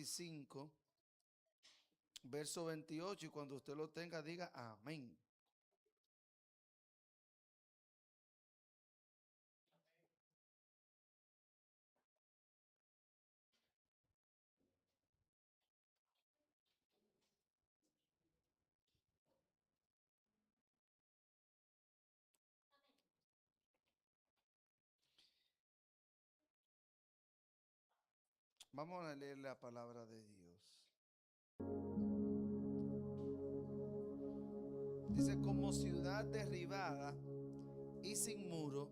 25, verso 28, y cuando usted lo tenga, diga amén. Vamos a leer la palabra de Dios. Dice, como ciudad derribada y sin muro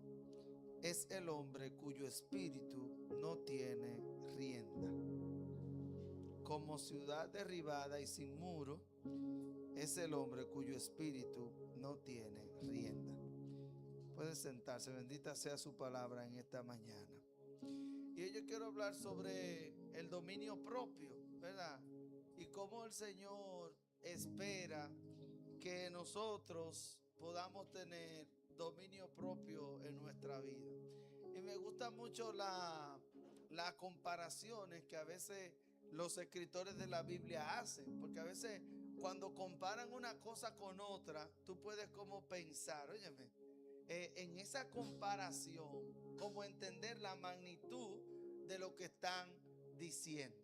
es el hombre cuyo espíritu no tiene rienda. Como ciudad derribada y sin muro es el hombre cuyo espíritu no tiene rienda. Puede sentarse, bendita sea su palabra en esta mañana. Y yo quiero hablar sobre el dominio propio, ¿verdad? Y cómo el Señor espera que nosotros podamos tener dominio propio en nuestra vida. Y me gustan mucho las comparaciones que a veces los escritores de la Biblia hacen, porque a veces cuando comparan una cosa con otra, tú puedes como pensar, óyeme, en esa comparación, como entender la magnitud de lo que están diciendo.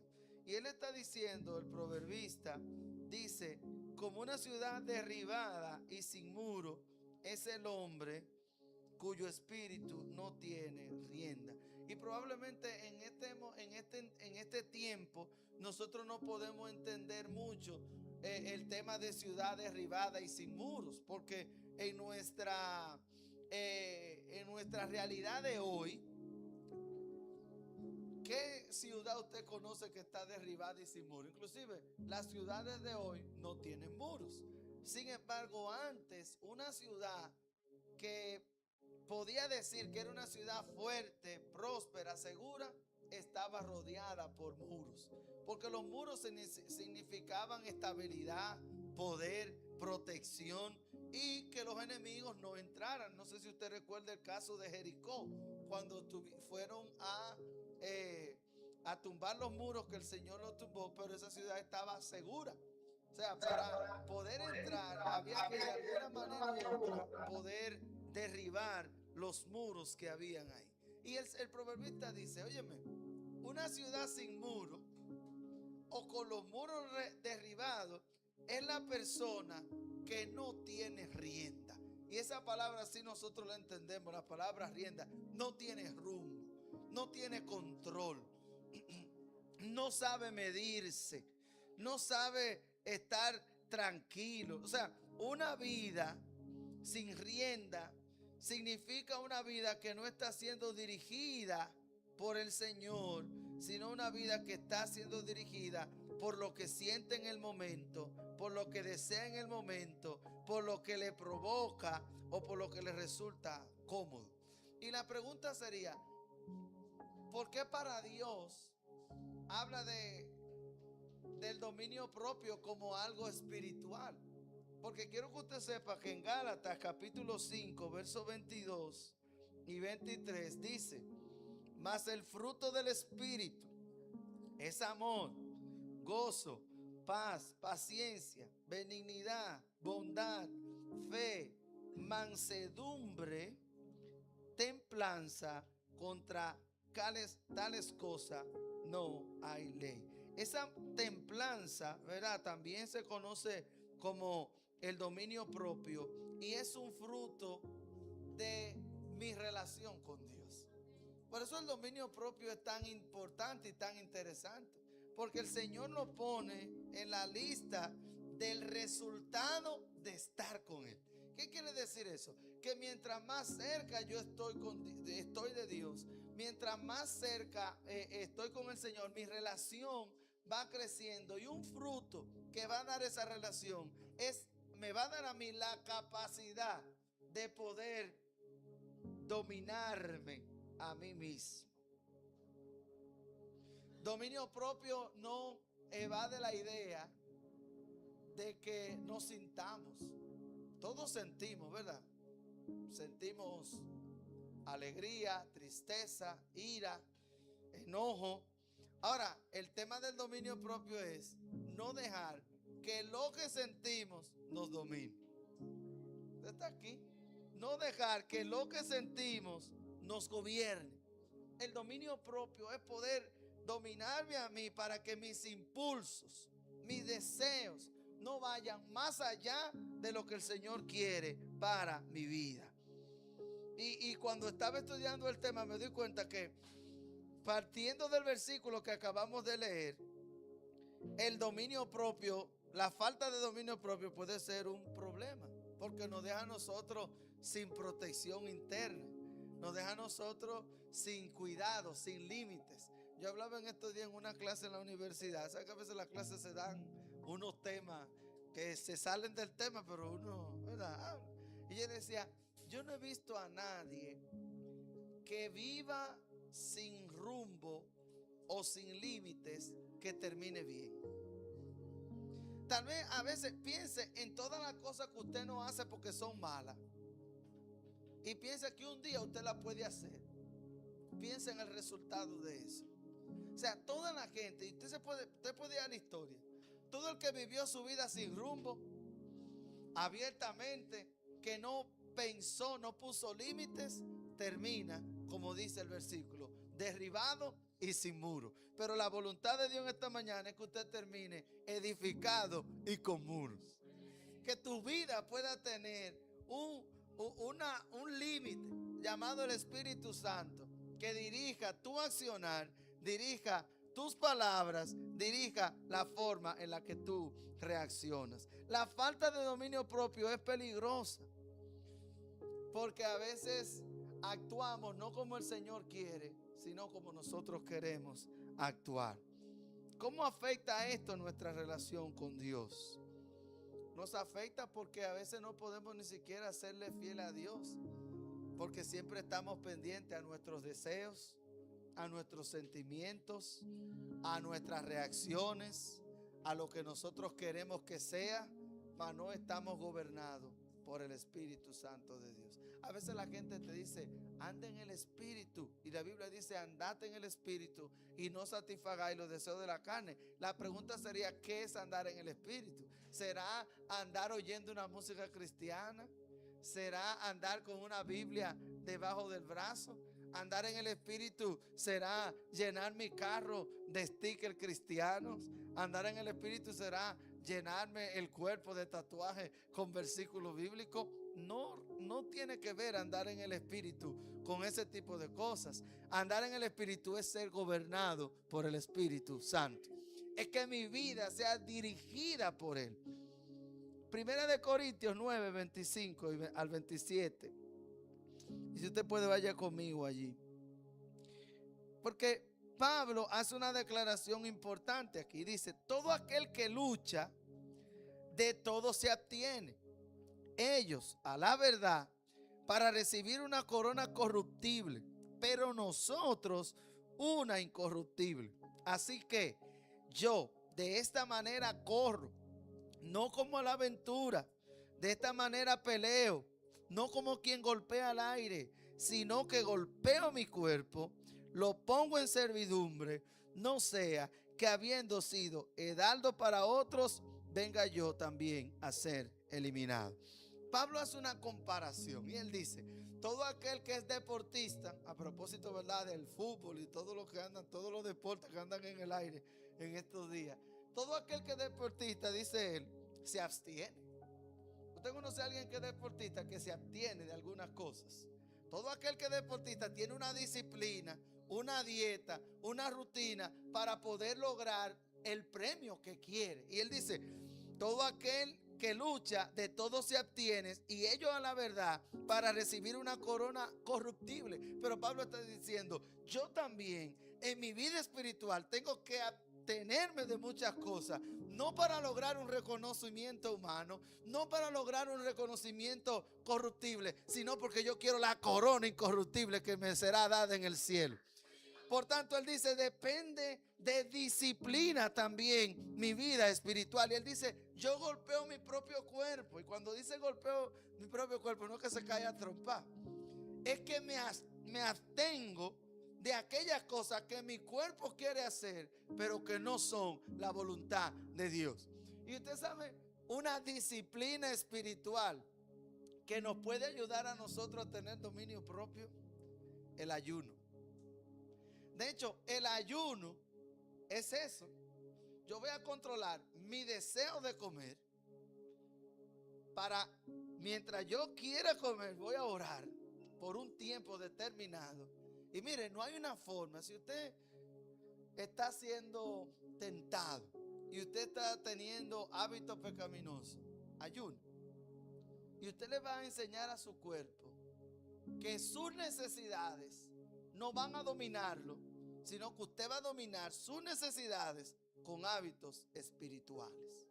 Y él está diciendo, el proverbista dice, como una ciudad derribada y sin muro es el hombre cuyo espíritu no tiene rienda. Y probablemente en este tiempo nosotros no podemos entender mucho el tema de ciudad derribada y sin muros, porque en nuestra realidad de hoy, ¿qué ciudad usted conoce que está derribada y sin muros? Inclusive las ciudades de hoy no tienen muros. Sin embargo, antes una ciudad que podía decir que era una ciudad fuerte, próspera, segura, estaba rodeada por muros. Porque los muros significaban estabilidad, poder, protección y que los enemigos no entraran. No sé si usted recuerda el caso de Jericó, cuando fueron a tumbar los muros, que el Señor los tumbó, pero esa ciudad estaba segura. O sea, para poder entrar había que de alguna manera u otra poder derribar los muros que habían ahí. Y el proverbista dice, óyeme, una ciudad sin muro o con los muros derribados es la persona que no tiene rienda. Y esa palabra, si nosotros la entendemos, la palabra rienda, no tiene rumbo, no tiene control, no sabe medirse, no sabe estar tranquilo. O sea, una vida sin rienda significa una vida que no está siendo dirigida por el Señor, sino una vida que está siendo dirigida por lo que siente en el momento, por lo que desea en el momento, por lo que le provoca o por lo que le resulta cómodo. Y la pregunta sería, ¿por qué para Dios habla del dominio propio como algo espiritual? Porque quiero que usted sepa que en Gálatas capítulo 5, versos 22 y 23 dice, mas el fruto del Espíritu es amor, gozo, paz, paciencia, benignidad, bondad, fe, mansedumbre, templanza. Contra tales cosas no hay ley. Esa templanza, ¿verdad? También se conoce como el dominio propio y es un fruto de mi relación con Dios. Por eso el dominio propio es tan importante y tan interesante, porque el Señor lo pone en la lista del resultado de estar con Él. ¿Qué quiere decir eso? Que mientras más cerca yo estoy de Dios, mientras más cerca estoy con el Señor, mi relación va creciendo, y un fruto que va a dar esa relación me va a dar a mí la capacidad de poder dominarme a mí mismo. Dominio propio no evade la idea de que nos sintamos. Todos sentimos, ¿verdad? Sentimos alegría, tristeza, ira, enojo, Ahora, el tema del dominio propio es no dejar que lo que sentimos nos domine. ¿Usted está aquí? No dejar que lo que sentimos nos gobierne. El dominio propio es poder dominarme a mí para que mis impulsos, mis deseos no vayan más allá de lo que el Señor quiere para mi vida. Y cuando estaba estudiando el tema me di cuenta que partiendo del versículo que acabamos de leer, el dominio propio, la falta de dominio propio puede ser un problema, porque nos deja a nosotros sin protección interna, nos deja a nosotros sin cuidado, sin límites. Yo hablaba en estos días en una clase en la universidad, ¿sabes que a veces las clases se dan unos temas que se salen del tema, pero uno, ¿verdad? Y yo decía, yo no he visto a nadie que viva sin rumbo o sin límites que termine bien. Tal vez a veces piense en todas las cosas que usted no hace porque son malas y piense que un día usted la puede hacer. Piense en el resultado de eso. O sea, toda la gente, y usted puede ir a la historia, todo el que vivió su vida sin rumbo, abiertamente, que no pensó, no puso límites, termina, como dice el versículo, derribado y sin muro. Pero la voluntad de Dios en esta mañana es que usted termine edificado y con muros. Que tu vida pueda tener un límite llamado el Espíritu Santo, que dirija tu accionar, dirija tus palabras, dirija la forma en la que tú reaccionas. La falta de dominio propio es peligrosa, porque a veces actuamos no como el Señor quiere, sino como nosotros queremos actuar. ¿Cómo afecta esto nuestra relación con Dios? Nos afecta porque a veces no podemos ni siquiera serle fiel a Dios, porque siempre estamos pendientes a nuestros deseos, a nuestros sentimientos, a nuestras reacciones, a lo que nosotros queremos que sea, mas no estamos gobernados por el Espíritu Santo de Dios. A veces la gente te dice, anda en el Espíritu, y la Biblia dice, andate en el Espíritu y no satisfagáis los deseos de la carne. La pregunta sería, ¿qué es andar en el Espíritu? ¿Será andar oyendo una música cristiana? ¿Será andar con una Biblia debajo del brazo? Andar en el Espíritu será llenar mi carro de stickers cristianos. Andar en el Espíritu será llenarme el cuerpo de tatuajes con versículos bíblicos. No tiene que ver andar en el Espíritu con ese tipo de cosas. Andar en el Espíritu es ser gobernado por el Espíritu Santo. Es que mi vida sea dirigida por Él. Primera de Corintios 9, 25 al 27. Y si usted puede, vaya conmigo allí. Porque Pablo hace una declaración importante aquí. Dice, todo aquel que lucha, de todo se abstiene. Ellos, a la verdad, para recibir una corona corruptible, pero nosotros una incorruptible. Así que yo de esta manera corro, no como a la aventura, de esta manera peleo, no como quien golpea al aire, sino que golpeo mi cuerpo, lo pongo en servidumbre, no sea que habiendo sido heraldo para otros, venga yo también a ser eliminado. Pablo hace una comparación y él dice, todo aquel que es deportista, a propósito, ¿verdad?, del fútbol y todo lo que andan, todos los deportes que andan en el aire en estos días, todo aquel que es deportista, dice él, se abstiene. Usted conoce a alguien que es deportista que se abstiene de algunas cosas. Todo aquel que es deportista tiene una disciplina, una dieta, una rutina para poder lograr el premio que quiere. Y él dice, todo aquel que lucha, de todo se abstiene, y ellos a la verdad para recibir una corona corruptible. Pero Pablo está diciendo, yo también en mi vida espiritual tengo que abstenerme de muchas cosas, no para lograr un reconocimiento humano, no para lograr un reconocimiento corruptible, sino porque yo quiero la corona incorruptible que me será dada en el cielo. Por tanto, él dice, depende de disciplina también mi vida espiritual. Y él dice, yo golpeo mi propio cuerpo. Y cuando dice golpeo mi propio cuerpo, no es que se caiga a trompar. Es que me abstengo de aquellas cosas que mi cuerpo quiere hacer, pero que no son la voluntad de Dios. Y usted sabe, una disciplina espiritual que nos puede ayudar a nosotros a tener dominio propio, el ayuno. De hecho, el ayuno es eso. Yo voy a controlar mi deseo de comer para, mientras yo quiera comer, voy a orar por un tiempo determinado. Y mire, no hay una forma. Si usted está siendo tentado y usted está teniendo hábitos pecaminosos, ayuno. Y usted le va a enseñar a su cuerpo que sus necesidades no van a dominarlo, sino que usted va a dominar sus necesidades con hábitos espirituales.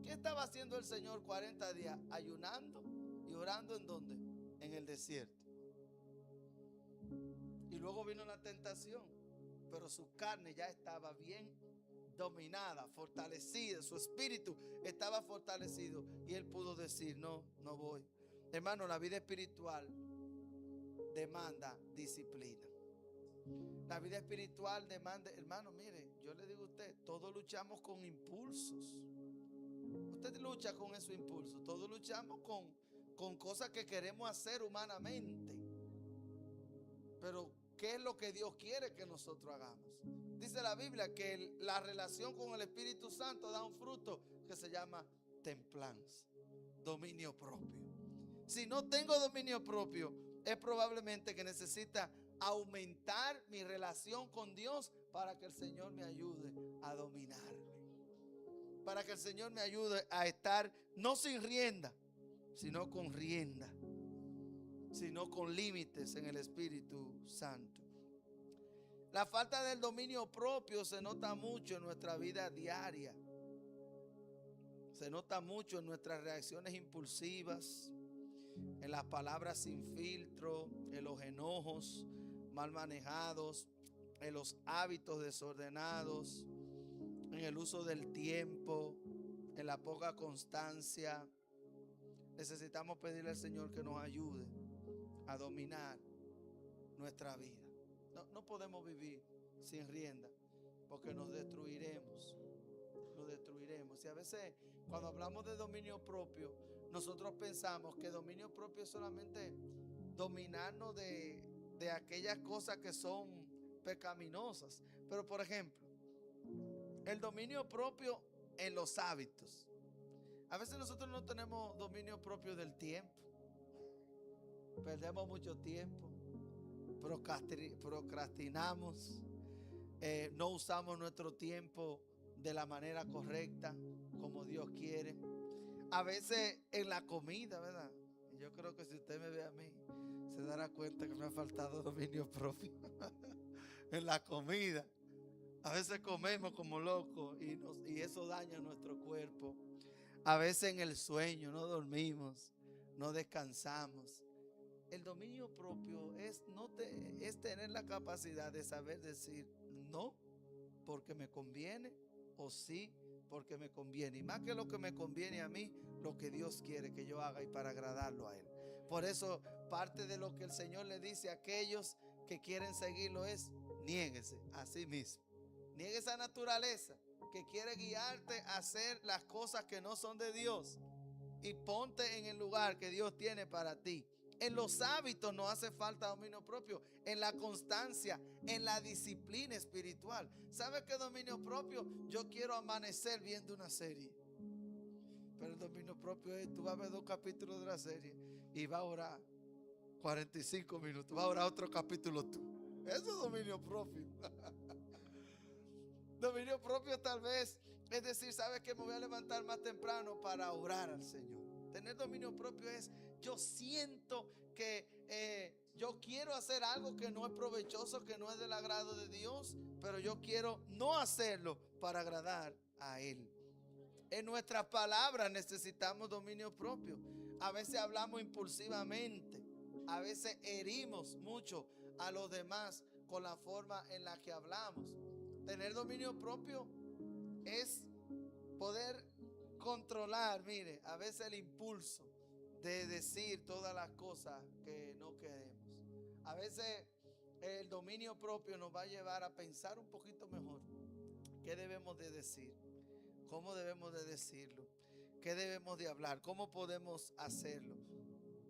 ¿Qué estaba haciendo el Señor 40 días? Ayunando y orando. ¿En dónde? En el desierto. Y luego vino la tentación, pero su carne ya estaba bien dominada, fortalecida, su espíritu estaba fortalecido y él pudo decir: no voy. Hermano, la vida espiritual demanda disciplina. La vida espiritual demanda, hermano, mire, yo le digo a usted, todos luchamos con impulsos. Usted lucha con esos impulsos. Todos luchamos con cosas que queremos hacer humanamente. Pero ¿qué es lo que Dios quiere que nosotros hagamos? Dice la Biblia que la relación con el Espíritu Santo da un fruto que se llama templanza, dominio propio. Si no tengo dominio propio, es probablemente que necesita aumentar mi relación con Dios para que el Señor me ayude a dominarme. Para que el Señor me ayude a estar no sin rienda, sino con rienda, sino con límites en el Espíritu Santo. La falta del dominio propio se nota mucho en nuestra vida diaria. Se nota mucho en nuestras reacciones impulsivas, en las palabras sin filtro, en los enojos mal manejados, en los hábitos desordenados, en el uso del tiempo, en la poca constancia. Necesitamos pedirle al Señor que nos ayude a dominar nuestra vida. No podemos vivir sin rienda, porque nos destruiremos. Y a veces cuando hablamos de dominio propio, nosotros pensamos que dominio propio es solamente dominarnos de aquellas cosas que son pecaminosas. Pero por ejemplo, el dominio propio en los hábitos. A veces nosotros no tenemos dominio propio del tiempo. Perdemos mucho tiempo. Procrastinamos. No usamos nuestro tiempo de la manera correcta, como Dios quiere. A veces en la comida, ¿verdad? Yo creo que si usted me ve a mí, se dará cuenta que me ha faltado dominio propio en la comida. A veces comemos como locos y eso daña nuestro cuerpo. A veces en el sueño no dormimos, no descansamos. El dominio propio es tener la capacidad de saber decir no porque me conviene o sí porque me conviene. Y más que lo que me conviene a mí, lo que Dios quiere que yo haga y para agradarlo a Él. Por eso parte de lo que el Señor le dice a aquellos que quieren seguirlo es: niéguese a sí mismo. Niegue esa naturaleza que quiere guiarte a hacer las cosas que no son de Dios y ponte en el lugar que Dios tiene para ti. En los hábitos no hace falta dominio propio, en la constancia, en la disciplina espiritual. ¿Sabe qué dominio propio? Yo quiero amanecer viendo una serie. Pero el dominio propio es: tú vas a ver 2 capítulos de la serie y vas a orar 45 minutos, vas a orar otro capítulo tú. Eso es dominio propio. Dominio propio tal vez es decir: ¿sabes qué? Me voy a levantar más temprano para orar al Señor. Tener dominio propio es: yo siento que yo quiero hacer algo que no es provechoso, que no es del agrado de Dios, pero yo quiero no hacerlo para agradar a Él. En nuestras palabras necesitamos dominio propio. A veces hablamos impulsivamente, a veces herimos mucho a los demás con la forma en la que hablamos. Tener dominio propio es poder controlar, mire, a veces el impulso de decir todas las cosas que no queremos. A veces el dominio propio nos va a llevar a pensar un poquito mejor qué debemos de decir, cómo debemos de decirlo, qué debemos de hablar, cómo podemos hacerlo.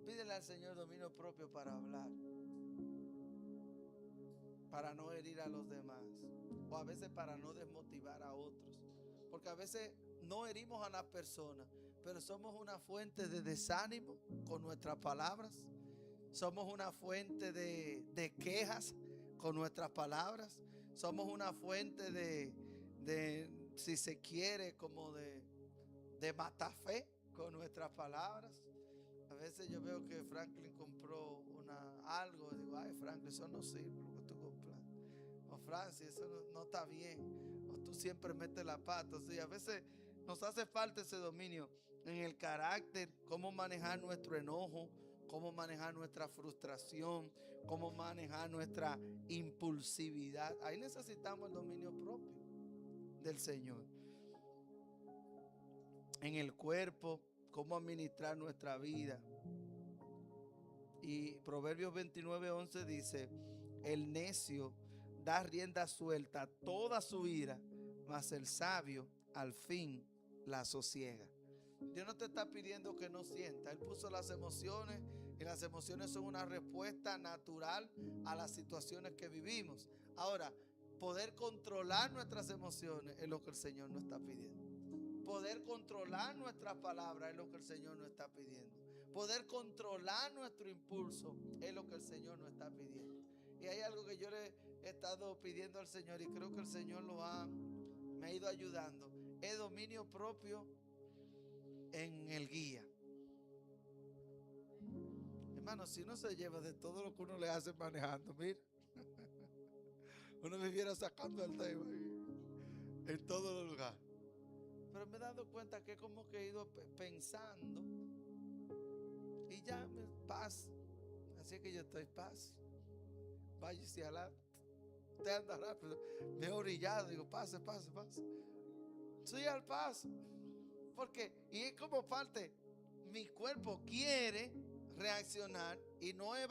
Pídele al Señor dominio propio para hablar, para no herir a los demás, o a veces para no desmotivar a otros, porque a veces no herimos a las personas, pero somos una fuente de desánimo con nuestras palabras, somos una fuente de quejas con nuestras palabras, somos una fuente si se quiere, como de matafe con nuestras palabras. A veces yo veo que Franklin compró algo, digo, ay Franklin, eso no sirve lo que tú compras. O Francis, eso no está bien. O tú siempre metes la pata. O sea, a veces nos hace falta ese dominio en el carácter, cómo manejar nuestro enojo, cómo manejar nuestra frustración, cómo manejar nuestra impulsividad. Ahí necesitamos el dominio propio del Señor. En el cuerpo, cómo administrar nuestra vida. Y Proverbios 29:11 dice: el necio da rienda suelta a toda su ira, mas el sabio al fin la sosiega. Dios no te está pidiendo que no sientas. Él puso las emociones, y las emociones son una respuesta natural a las situaciones que vivimos. Ahora, poder controlar nuestras emociones es lo que el Señor nos está pidiendo. Poder controlar nuestras palabras es lo que el Señor nos está pidiendo. Poder controlar nuestro impulso es lo que el Señor nos está pidiendo. Y hay algo que yo le he estado pidiendo al Señor, y creo que el Señor me ha ido ayudando. Es dominio propio en el guía. Hermano, si uno se lleva de todo lo que uno le hace manejando, mira, uno viviera sacando el tema en todos los lugares. Pero me he dado cuenta que como que he ido pensando y ya paz. Así que yo estoy paz. Váyase a la. Usted anda rápido. Me he orillado. Digo, pase. Soy al paso. Porque, y es como parte, mi cuerpo quiere reaccionar y no es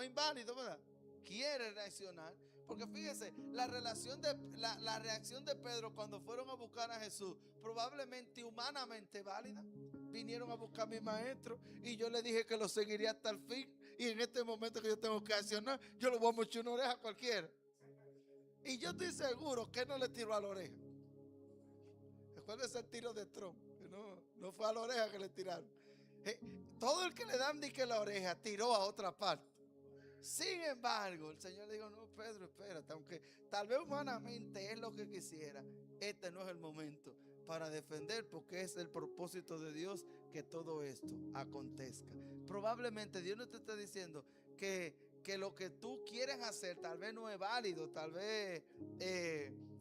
inválido, ¿verdad? Quiere reaccionar. Porque fíjese, la reacción de Pedro cuando fueron a buscar a Jesús, probablemente humanamente válida. Vinieron a buscar a mi maestro y yo le dije que lo seguiría hasta el fin. Y en este momento que yo tengo que accionar, yo lo voy a mochar una oreja a cualquiera. Y yo estoy seguro que no le tiró a la oreja. Recuérdese el tiro de Trump. No fue a la oreja que le tiraron. Todo el que le dan que la oreja tiró a otra parte. Sin embargo, el Señor le dijo: no, Pedro, espérate, aunque tal vez humanamente es lo que quisiera, este no es el momento para defender, porque es el propósito de Dios que todo esto acontezca. Probablemente Dios no te está diciendo que lo que tú quieres hacer tal vez no es válido, tal vez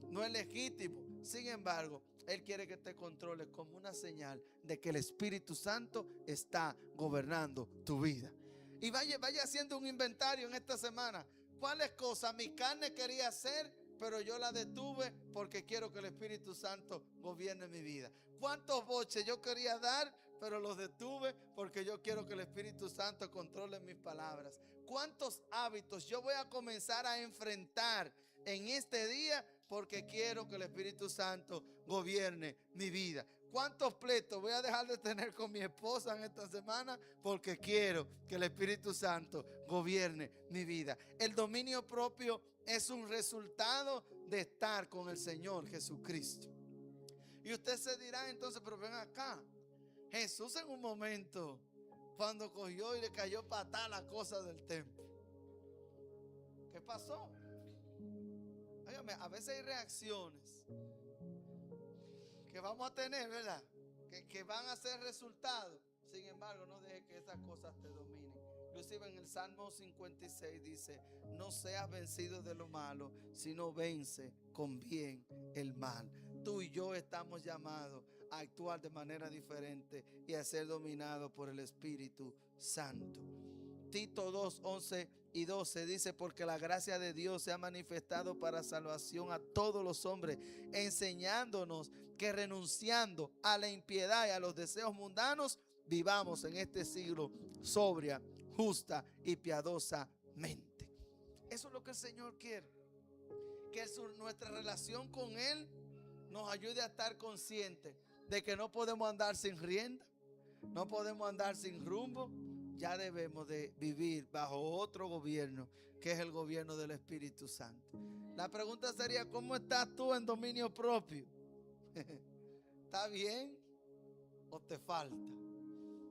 no es legítimo. Sin embargo, Él quiere que te controles como una señal de que el Espíritu Santo está gobernando tu vida. Y vaya haciendo un inventario en esta semana. ¿Cuáles cosas mi carne quería hacer, pero yo la detuve porque quiero que el Espíritu Santo gobierne mi vida? ¿Cuántos boches yo quería dar, pero los detuve porque yo quiero que el Espíritu Santo controle mis palabras? ¿Cuántos hábitos yo voy a comenzar a enfrentar en este día porque quiero que el Espíritu Santo gobierne mi vida? ¿Cuántos pleitos voy a dejar de tener con mi esposa en esta semana porque quiero que el Espíritu Santo gobierne mi vida? El dominio propio es un resultado de estar con el Señor Jesucristo. Y usted se dirá entonces, pero ven acá, Jesús en un momento, cuando cogió y le cayó patada la cosa del templo, ¿qué pasó? Óigame, a veces hay reacciones que vamos a tener, ¿verdad? Que van a ser resultados. Sin embargo, no dejes que esas cosas te dominen. Inclusive en el Salmo 56 dice: no seas vencido de lo malo, sino vence con bien el mal. Tú y yo estamos llamados a actuar de manera diferente y a ser dominados por el Espíritu Santo. Tito 2:11-12 dice: porque la gracia de Dios se ha manifestado para salvación a todos los hombres, enseñándonos que renunciando a la impiedad y a los deseos mundanos, vivamos en este siglo sobria, justa y piadosamente. Eso es lo que el Señor quiere. Que nuestra relación con Él nos ayude a estar conscientes de que no podemos andar sin rienda, no podemos andar sin rumbo. Ya debemos de vivir bajo otro gobierno, que es el gobierno del Espíritu Santo. La pregunta sería, ¿cómo estás tú en dominio propio? ¿Está bien o te falta?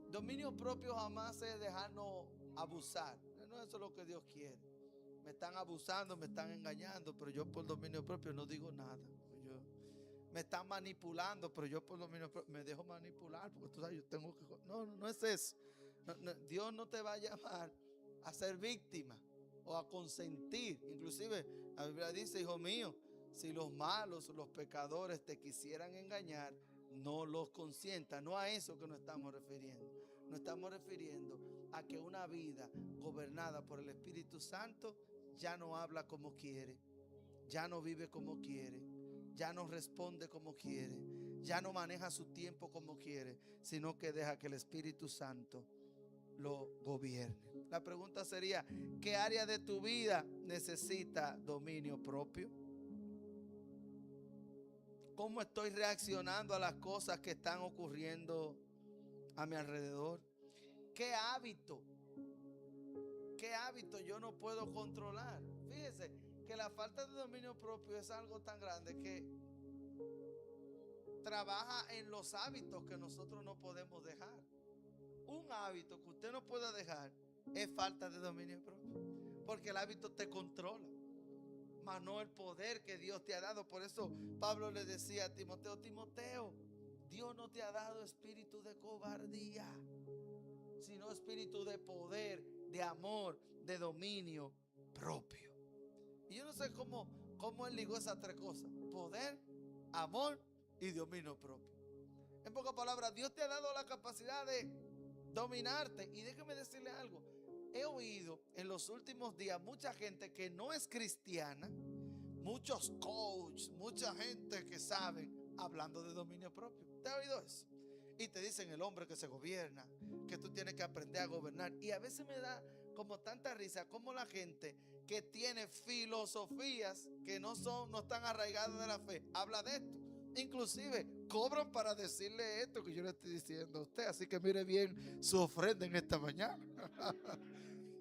Dominio propio jamás es dejarnos abusar. No, eso es lo que Dios quiere. Me están abusando, me están engañando, pero yo por dominio propio no digo nada. Me están manipulando, pero yo por dominio propio me dejo manipular, porque tú sabes, yo tengo que... No es eso. Dios no te va a llamar a ser víctima o a consentir. Inclusive la Biblia dice, hijo mío, si los malos, los pecadores te quisieran engañar, no los consientas. No a eso que nos estamos refiriendo. Nos estamos refiriendo a que una vida gobernada por el Espíritu Santo ya no habla como quiere, ya no vive como quiere, ya no responde como quiere, ya no maneja su tiempo como quiere, sino que deja que el Espíritu Santo lo gobierne. La pregunta sería, ¿qué área de tu vida necesita dominio propio? ¿Cómo estoy reaccionando a las cosas que están ocurriendo a mi alrededor? ¿Qué hábito yo no puedo controlar? Fíjese que la falta de dominio propio es algo tan grande que trabaja en los hábitos que nosotros no podemos dejar. Un hábito que usted no pueda dejar es falta de dominio propio, porque el hábito te controla, mas no el poder que Dios te ha dado. Por eso Pablo le decía a Timoteo, Timoteo, Dios no te ha dado espíritu de cobardía, sino espíritu de poder, de amor, de dominio propio. Y yo no sé cómo él ligó esas tres cosas: poder, amor y dominio propio. En pocas palabras, Dios te ha dado la capacidad de dominarte. Y déjeme decirle algo: he oído en los últimos días mucha gente que no es cristiana, muchos coaches, mucha gente que saben, hablando de dominio propio. ¿Te ha oído eso? Y te dicen el hombre que se gobierna, que tú tienes que aprender a gobernar. Y a veces me da como tanta risa como la gente que tiene filosofías que no están arraigadas de la fe habla de esto. Inclusive cobran para decirle esto que yo le estoy diciendo a usted. Así que mire bien su ofrenda en esta mañana.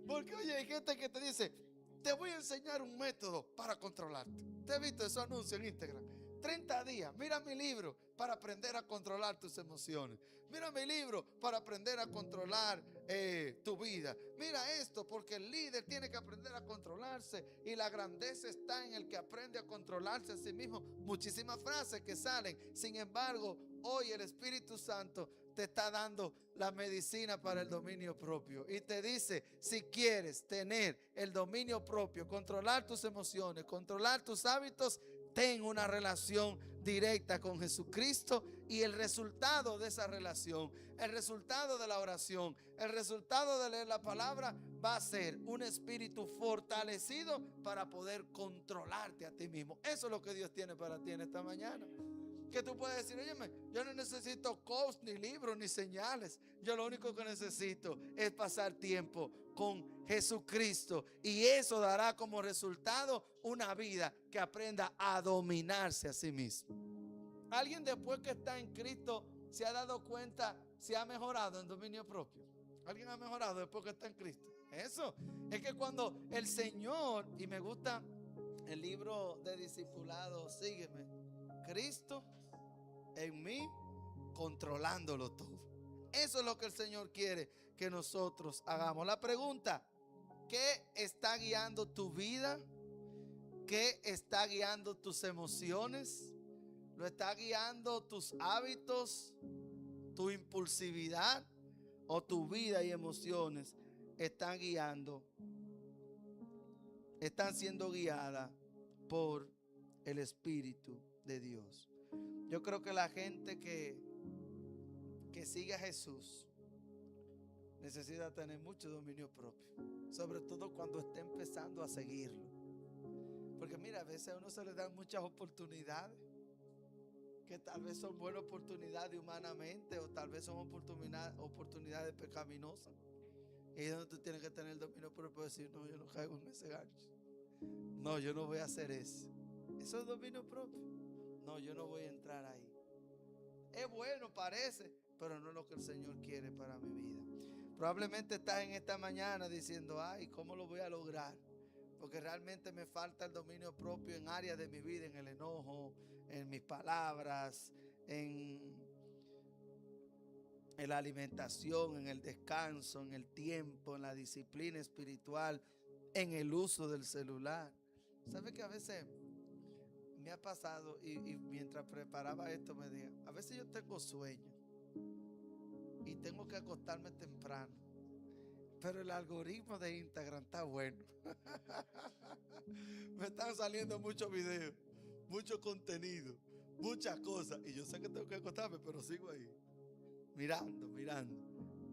Porque oye, hay gente que te dice, te voy a enseñar un método para controlarte. ¿Te has visto esos anuncios en Instagram? 30 días, mira mi libro para aprender a controlar tus emociones. Mira mi libro para aprender a controlar tu vida. Mira esto, porque el líder tiene que aprender a controlarse y la grandeza está en el que aprende a controlarse a sí mismo. Muchísimas frases que salen. Sin embargo, hoy el Espíritu Santo te está dando la medicina para el dominio propio y te dice, si quieres tener el dominio propio, controlar tus emociones, controlar tus hábitos, ten una relación directa con Jesucristo, y el resultado de esa relación, el resultado de la oración, el resultado de leer la palabra va a ser un espíritu fortalecido para poder controlarte a ti mismo. Eso es lo que Dios tiene para ti en esta mañana. Que tú puedes decir, óyeme, yo no necesito coach, ni libros, ni señales. Yo lo único que necesito es pasar tiempo con Jesucristo, y eso dará como resultado una vida que aprenda a dominarse a sí mismo. ¿Alguien después que está en Cristo se ha dado cuenta, se ha mejorado en dominio propio? ¿Alguien ha mejorado después que está en Cristo? Eso es que cuando el Señor, y me gusta el libro de discipulado, sígueme, Cristo en mí, controlándolo todo. Eso es lo que el Señor quiere que nosotros hagamos. La pregunta: ¿qué está guiando tu vida? ¿Qué está guiando tus emociones? ¿Lo está guiando tus hábitos, tu impulsividad, o tu vida y emociones están siendo guiadas por el Espíritu de Dios? Yo creo que la gente que sigue a Jesús necesita tener mucho dominio propio, sobre todo cuando esté empezando a seguirlo. Porque mira, a veces a uno se le dan muchas oportunidades que tal vez son buenas oportunidades humanamente, o tal vez son oportunidades pecaminosas. Y es donde tú tienes que tener el dominio propio y decir, no, yo no caigo en ese gancho. No, yo no voy a hacer eso. Eso es dominio propio. No, yo no voy a entrar ahí. Es bueno, parece, pero no es lo que el Señor quiere para mi vida. Probablemente estás en esta mañana diciendo, ay, ¿cómo lo voy a lograr? Porque realmente me falta el dominio propio en áreas de mi vida, en el enojo, en mis palabras, en la alimentación, en el descanso, en el tiempo, en la disciplina espiritual, en el uso del celular. ¿Sabe que a veces me ha pasado y mientras preparaba esto me dije, a veces yo tengo sueño y tengo que acostarme temprano, pero el algoritmo de Instagram está bueno. Me están saliendo muchos videos, mucho contenido, muchas cosas, y yo sé que tengo que acostarme, pero sigo ahí, mirando.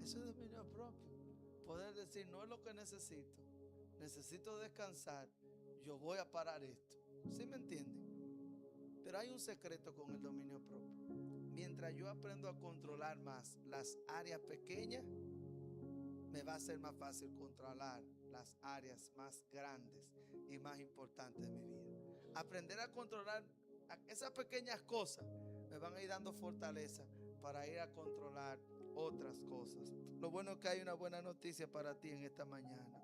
Eso es dominio propio. Poder decir, no es lo que necesito descansar, yo voy a parar esto. ¿Sí me entienden? Pero hay un secreto con el dominio propio. Mientras yo aprendo a controlar más las áreas pequeñas, me va a ser más fácil controlar las áreas más grandes y más importantes de mi vida. Aprender a controlar esas pequeñas cosas me van a ir dando fortaleza para ir a controlar otras cosas. Lo bueno es que hay una buena noticia para ti en esta mañana.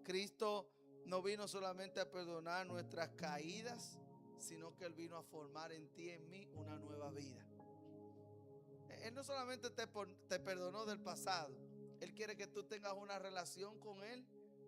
Cristo no vino solamente a perdonar nuestras caídas, sino que Él vino a formar en ti y en mí una nueva vida. Él no solamente te perdonó del pasado, Él quiere que tú tengas una relación con Él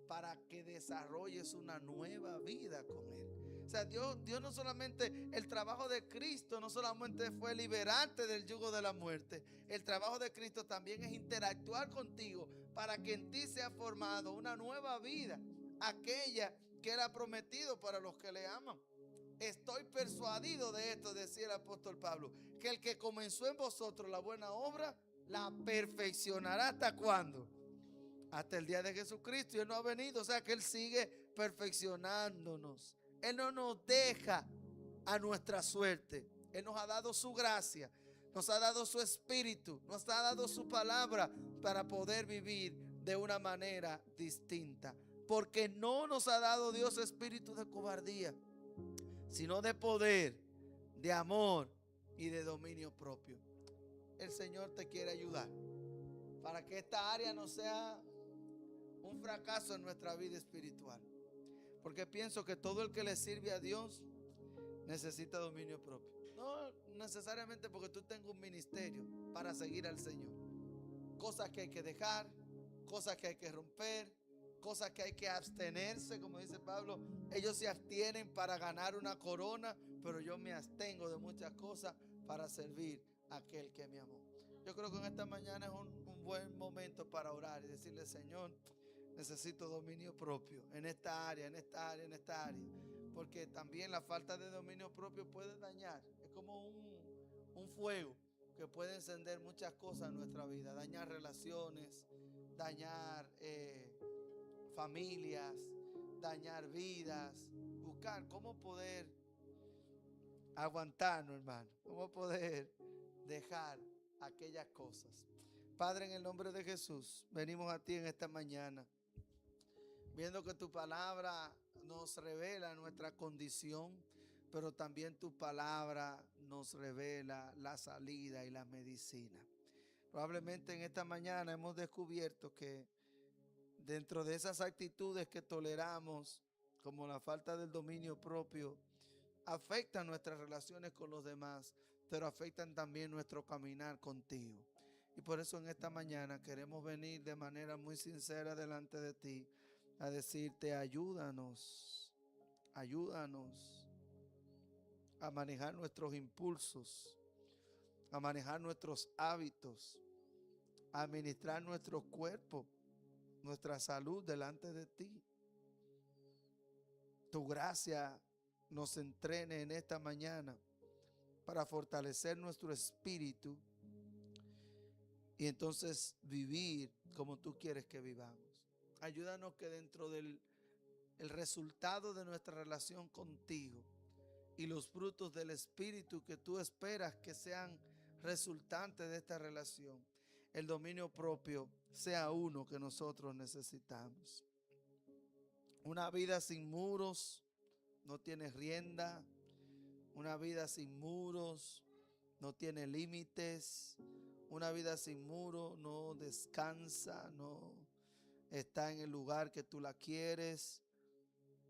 para que desarrolles una nueva vida con Él. O sea, Dios no solamente, el trabajo de Cristo no solamente fue liberarte del yugo de la muerte, el trabajo de Cristo también es interactuar contigo para que en ti sea formado una nueva vida, aquella que Él ha prometido para los que le aman. Estoy persuadido de esto, decía el apóstol Pablo, que el que comenzó en vosotros la buena obra, la perfeccionará ¿hasta cuándo? Hasta el día de Jesucristo. Y Él no ha venido, o sea que Él sigue perfeccionándonos. Él no nos deja a nuestra suerte. Él nos ha dado su gracia, nos ha dado su espíritu, nos ha dado su palabra para poder vivir de una manera distinta. Porque no nos ha dado Dios espíritu de cobardía, sino de poder, de amor y de dominio propio. El Señor te quiere ayudar para que esta área no sea un fracaso en nuestra vida espiritual. Porque pienso que todo el que le sirve a Dios necesita dominio propio. No necesariamente porque tú tengas un ministerio para seguir al Señor. Cosas que hay que dejar, cosas que hay que romper, cosas que hay que abstenerse, como dice Pablo. Ellos se abstienen para ganar una corona, pero yo me abstengo de muchas cosas para servir a aquel que me amó. Yo creo que en esta mañana es un buen momento para orar y decirle, Señor, necesito dominio propio en esta área, en esta área, en esta área. Porque también la falta de dominio propio puede dañar. Es como un fuego que puede encender muchas cosas en nuestra vida. Dañar relaciones, dañar familias, dañar vidas. Buscar cómo poder aguantarnos, hermano. Cómo poder dejar aquellas cosas. Padre, en el nombre de Jesús, venimos a ti en esta mañana, viendo que tu palabra nos revela nuestra condición, pero también tu palabra nos revela la salida y la medicina. Probablemente en esta mañana hemos descubierto que dentro de esas actitudes que toleramos, como la falta del dominio propio, afectan nuestras relaciones con los demás, pero afectan también nuestro caminar contigo. Y por eso en esta mañana queremos venir de manera muy sincera delante de ti a decirte, ayúdanos a manejar nuestros impulsos, a manejar nuestros hábitos, a administrar nuestro cuerpo, nuestra salud delante de ti. Tu gracia nos entrene en esta mañana para fortalecer nuestro espíritu y entonces vivir como tú quieres que vivamos. Ayúdanos que dentro del resultado de nuestra relación contigo y los frutos del espíritu que tú esperas que sean resultantes de esta relación, el dominio propio sea uno que nosotros necesitamos. Una vida sin muros no tiene rienda. Una vida sin muros no tiene límites. Una vida sin muros no descansa, no está en el lugar que tú la quieres.